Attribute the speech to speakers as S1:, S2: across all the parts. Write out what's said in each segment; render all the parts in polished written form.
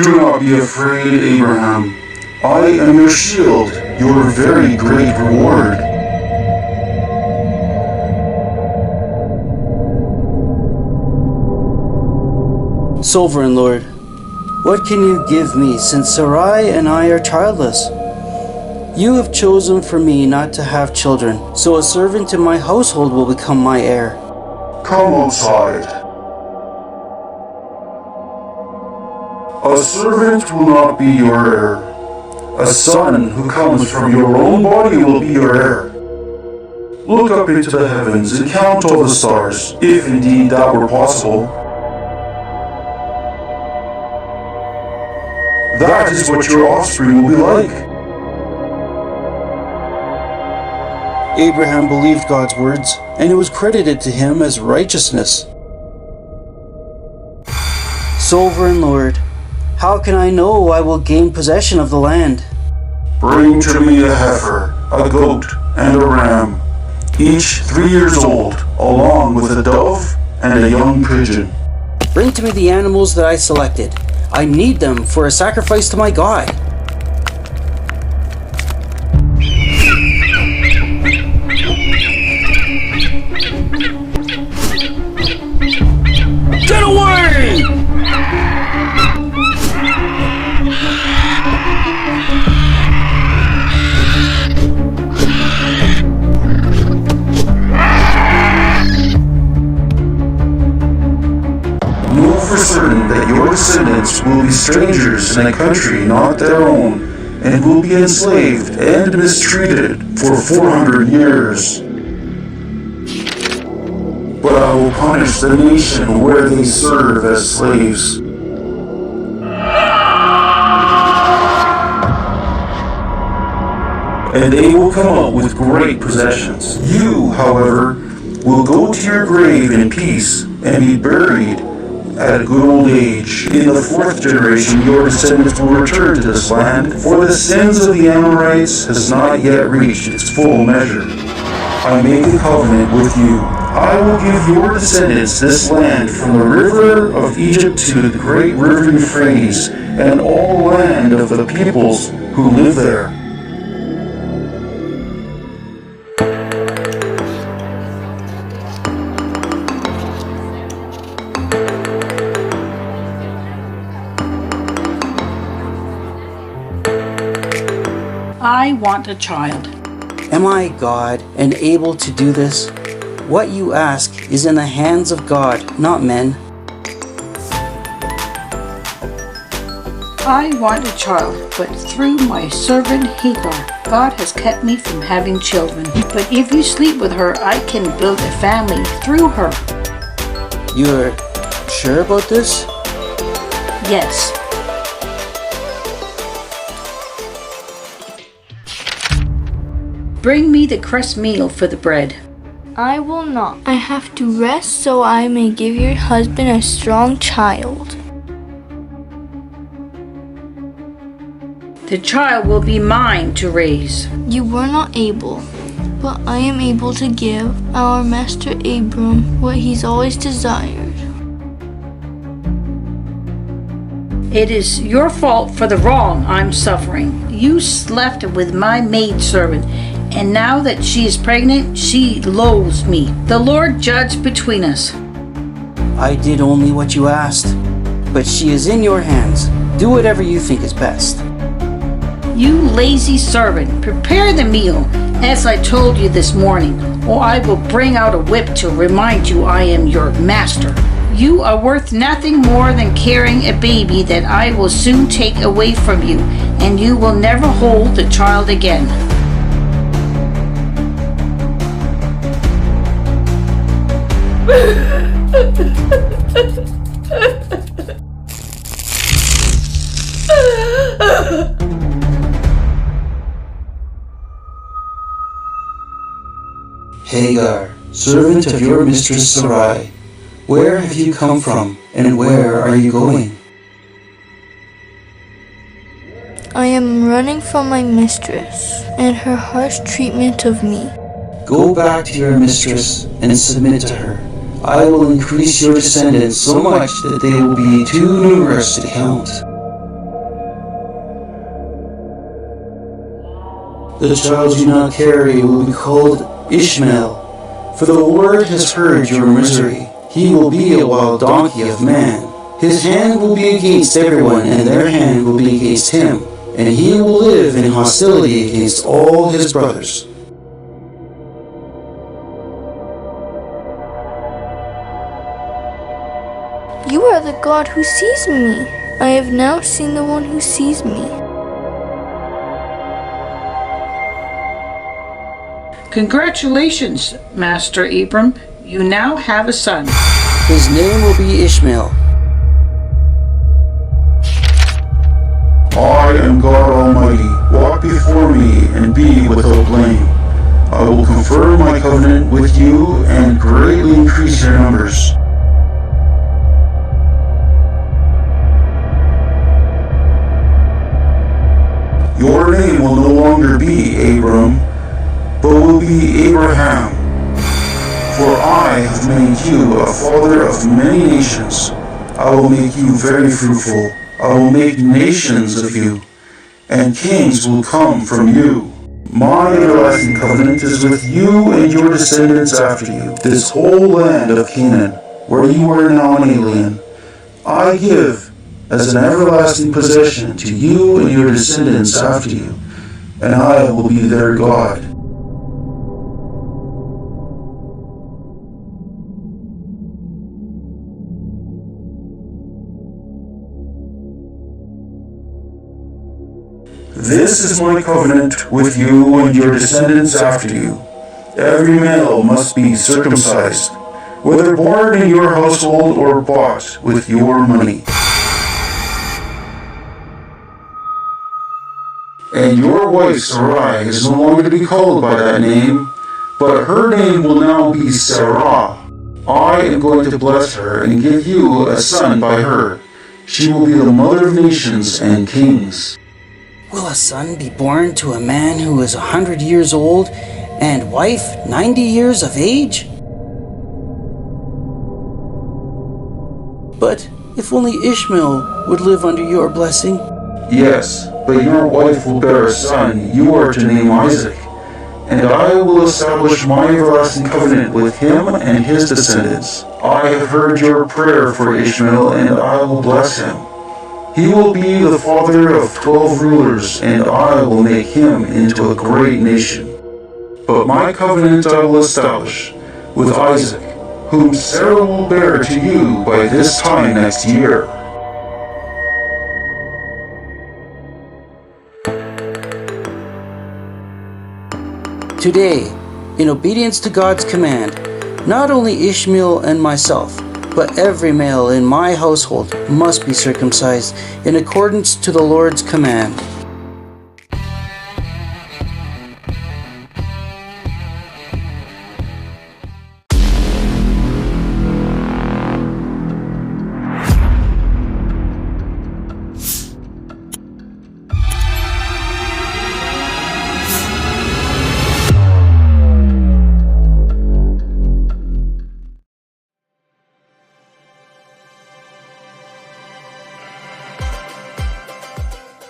S1: Do not be afraid, Abraham. I am your shield, your very great reward.
S2: Sovereign Lord, what can you give me since Sarai and I are childless? You have chosen for me not to have children, so a servant in my household will become my heir.
S1: Come outside. A servant will not be your heir. A son who comes from your own body will be your heir. Look up into the heavens and count all the stars, if indeed that were possible. That is what your offspring will be like.
S2: Abraham believed God's words, and it was credited to him as righteousness. Sovereign Lord, how can I know I will gain possession of the land?
S1: Bring to me a heifer, a goat, and a ram, each 3 years old, along with a dove and a young pigeon.
S2: Bring to me the animals that I selected. I need them for a sacrifice to my God. Get away!
S1: Know for certain that your descendants will be strangers in a country not their own, and will be enslaved and mistreated for 400 years. But I will punish the nation where they serve as slaves. And they will come out with great possessions. You, however, will go to your grave in peace and be buried at a good old age. In the 4th generation, your descendants will return to this land, for the sins of the Amorites has not yet reached its full measure. I make a covenant with you. I will give your descendants this land from the river of Egypt to the great river Euphrates, and all land of the peoples who live there.
S3: I want a child.
S2: Am I God and able to do this? What you ask is in the hands of God, not men.
S3: I want a child, but through my servant Hagar, God has kept me from having children. But if you sleep with her, I can build a family through her.
S2: You're sure about this?
S3: Yes. Bring me the crust meal for the bread.
S4: I will not. I have to rest so I may give your husband a strong child.
S3: The child will be mine to raise.
S4: You were not able, but I am able to give our master Abram what he's always desired.
S3: It is your fault for the wrong I'm suffering. You slept with my maidservant, and now that she is pregnant, she loathes me. The Lord judge between us.
S2: I did only what you asked, but she is in your hands. Do whatever you think is best.
S3: You lazy servant, prepare the meal as I told you this morning, or I will bring out a whip to remind you I am your master. You are worth nothing more than carrying a baby that I will soon take away from you, and you will never hold the child again.
S2: Hagar, servant of your mistress Sarai, where have you come from, and where are you going?
S4: I am running from my mistress and her harsh treatment of me.
S2: Go back to your mistress and submit to her. I will increase your descendants so much that they will be too numerous to count. The child you now carry will be called Ishmael, for the Lord has heard your misery. He will be a wild donkey of man. His hand will be against everyone, and their hand will be against him, and he will live in hostility against all his brothers.
S4: You are the God who sees me. I have now seen the one who sees me.
S3: Congratulations, Master Abram. You now have a son.
S2: His name will be Ishmael.
S1: I am God Almighty. Walk before me and be without blame. I will confer my covenant with you and greatly increase your numbers. Your name will no longer be Abram, but will be Abraham. For I have made you a father of many nations. I will make you very fruitful. I will make nations of you, and kings will come from you. My everlasting covenant is with you and your descendants after you. This whole land of Canaan, where you are now an alien, I give as an everlasting possession to you and your descendants after you, and I will be their God. This is my covenant with you and your descendants after you. Every male must be circumcised, whether born in your household or bought with your money. And your wife Sarai is no longer to be called by that name, but her name will now be Sarah. I am going to bless her and give you a son by her. She will be the mother of nations and kings.
S2: Will a son be born to a man who is 100 years old and wife 90 years of age? But if only Ishmael would live under your blessing.
S1: Yes, but your wife will bear a son you are to name Isaac, and I will establish my everlasting covenant with him and his descendants. I have heard your prayer for Ishmael, and I will bless him. He will be the father of 12 rulers, and I will make him into a great nation. But my covenant I will establish with Isaac, whom Sarah will bear to you by this time next year.
S2: Today, in obedience to God's command, not only Ishmael and myself, but every male in my household must be circumcised in accordance to the Lord's command.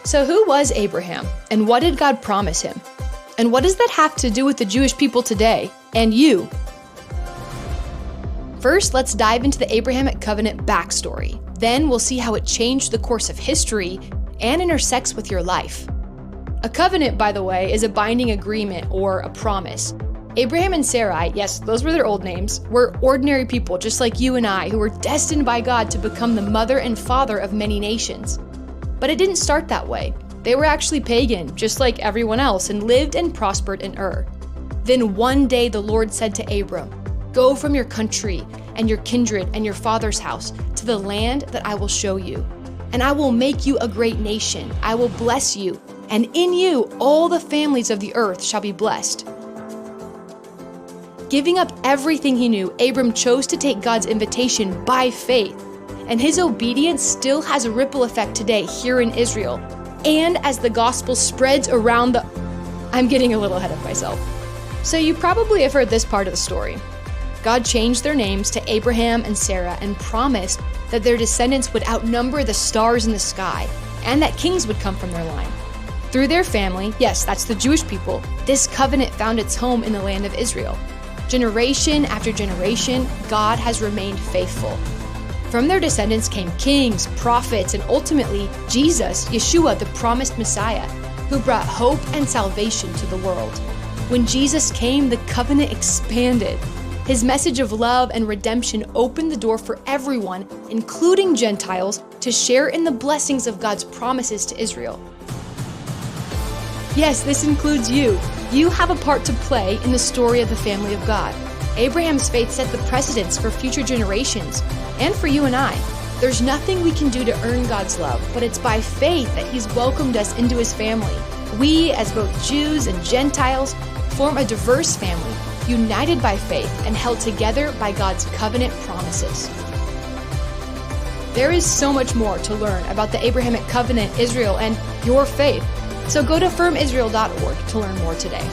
S5: So who was Abraham, and what did God promise him? And what does that have to do with the Jewish people today, and you? First, let's dive into the Abrahamic Covenant backstory. Then we'll see how it changed the course of history and intersects with your life. A covenant, by the way, is a binding agreement or a promise. Abraham and Sarai, yes, those were their old names, were ordinary people just like you and I who were destined by God to become the mother and father of many nations. But it didn't start that way. They were actually pagan, just like everyone else, and lived and prospered in Ur. Then one day the Lord said to Abram, "Go from your country and your kindred and your father's house to the land that I will show you. And I will make you a great nation. I will bless you, and in you all the families of the earth shall be blessed." Giving up everything he knew, Abram chose to take God's invitation by faith. And his obedience still has a ripple effect today here in Israel. And as the gospel spreads around I'm getting a little ahead of myself. So you probably have heard this part of the story. God changed their names to Abraham and Sarah and promised that their descendants would outnumber the stars in the sky and that kings would come from their line. Through their family, yes, that's the Jewish people, this covenant found its home in the land of Israel. Generation after generation, God has remained faithful. From their descendants came kings, prophets, and ultimately Jesus, Yeshua, the promised Messiah, who brought hope and salvation to the world. When Jesus came, the covenant expanded. His message of love and redemption opened the door for everyone, including Gentiles, to share in the blessings of God's promises to Israel. Yes, this includes you. You have a part to play in the story of the family of God. Abraham's faith set the precedence for future generations, and for you and I. There's nothing we can do to earn God's love, but it's by faith that He's welcomed us into His family. We, as both Jews and Gentiles, form a diverse family, united by faith and held together by God's covenant promises. There is so much more to learn about the Abrahamic Covenant, Israel, and your faith. So go to firmisrael.org to learn more today.